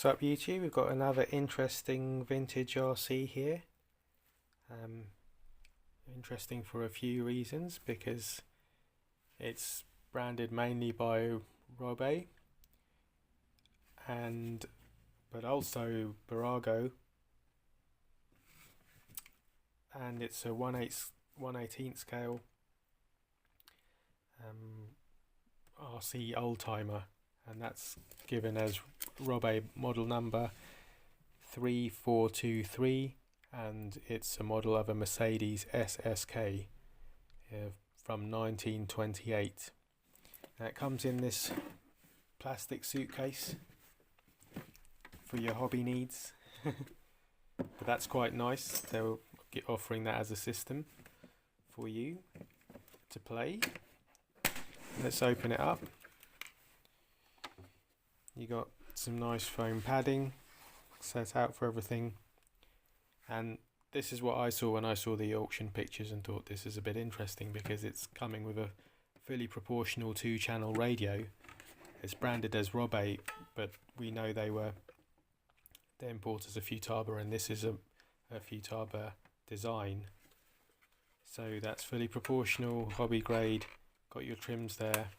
What's up YouTube? We've got another interesting vintage RC here. Interesting for a few reasons, because it's branded mainly by ROBBE but also Bburago, and it's a 1/18 scale RC oldtimer, and that's given as ROBBE model number 3423, and it's a model of a Mercedes SSK from 1928. Now it comes in this plastic suitcase for your hobby needs. But that's quite nice. They'll be offering that as a system for you to play. Let's open it up. You got some nice foam padding set out for everything, and this is what I saw when I saw the auction pictures and thought this is a bit interesting, because it's coming with a fully proportional 2-channel radio. It's branded as ROBBE, but we know they importers of futaba, and this is a futaba design. So that's fully proportional, hobby grade, got your trims there.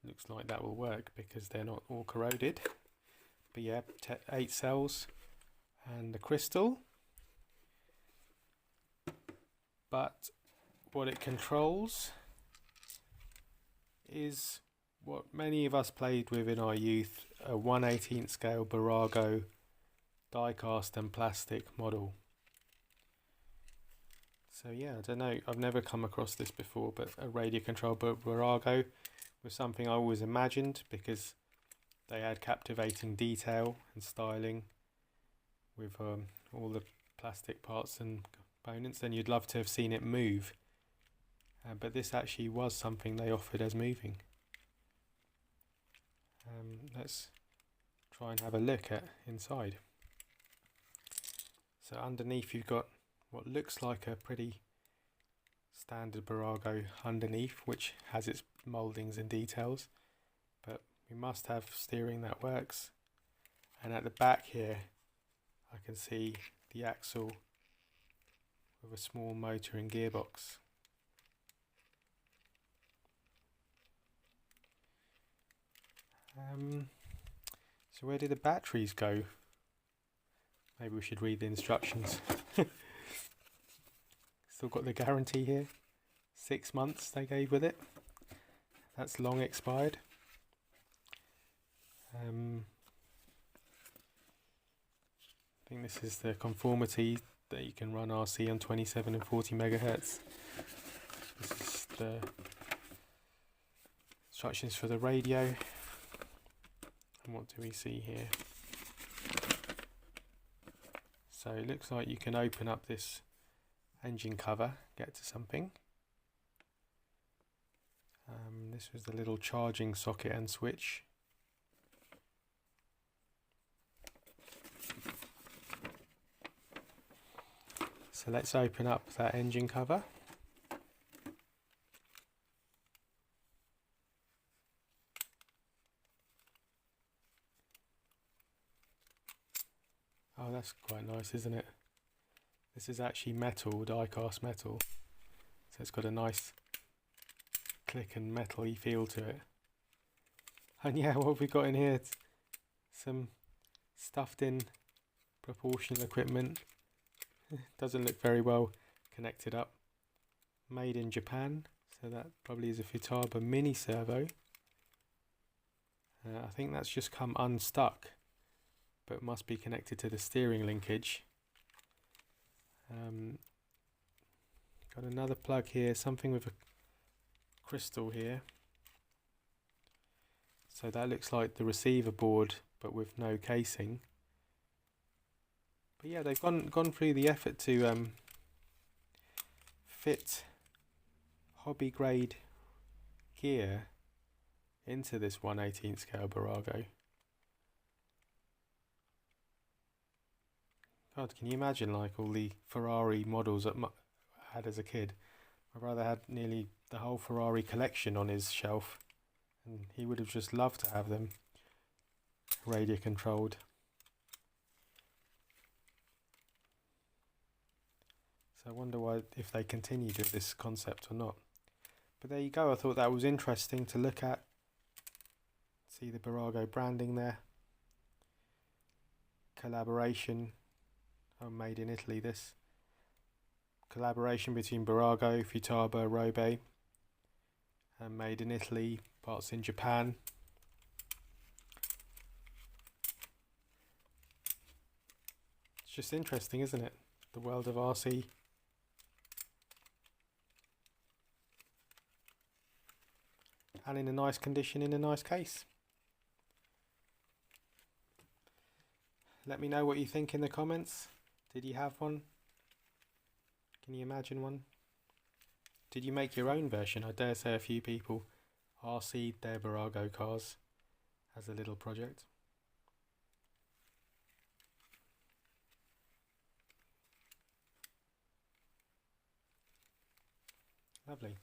Looks like that will work because they're not all corroded. But yeah, 8 cells and the crystal. But what it controls is what many of us played with in our youth, a 1/18 scale Bburago die-cast and plastic model. So yeah, I don't know, I've never come across this before, but a radio controlled Bburago was something I always imagined, because they had captivating detail and styling with all the plastic parts and components, and you'd love to have seen it move. But this actually was something they offered as moving. Let's try and have a look at inside. So underneath you've got what looks like a pretty standard Bburago underneath, which has its mouldings and details, but we must have steering that works. And at the back here I can see the axle with a small motor and gearbox. So where do the batteries go? Maybe we should read the instructions. Still got the guarantee here, 6 months they gave with it. That's long expired. I think this is the conformity that you can run RC on 27 and 40 megahertz. This is the instructions for the radio. And what do we see here? So it looks like you can open up this engine cover, get to something. This was the little charging socket and switch. So let's open up that engine cover. Oh, that's quite nice, isn't it? This is actually metal, die-cast metal, so it's got a nice click and metal-y feel to it. And yeah, what have we got in here? It's some stuffed in proportional equipment. Doesn't look very well connected up. Made in Japan, so that probably is a futaba mini servo. I think that's just come unstuck, but must be connected to the steering linkage. Got another plug here, something with a crystal here. So that looks like the receiver board, but with no casing. But yeah, they've gone through the effort to fit hobby grade gear into this 1/18 scale Bburago. God, can you imagine like all the Ferrari models that I had as a kid? My brother had nearly the whole Ferrari collection on his shelf, and he would have just loved to have them radio controlled. So I wonder why, if they continued with this concept or not. But there you go, I thought that was interesting to look at. See the Bburago branding there. Collaboration, made in Italy this. Collaboration between Bburago, Futaba, ROBBE, and made in Italy, parts in Japan. It's just interesting, isn't it? The world of RC. And in a nice condition, in a nice case. Let me know what you think in the comments. Did you have one? Can you imagine one? Did you make your own version? I dare say a few people RC'd their Bburago cars as a little project. Lovely.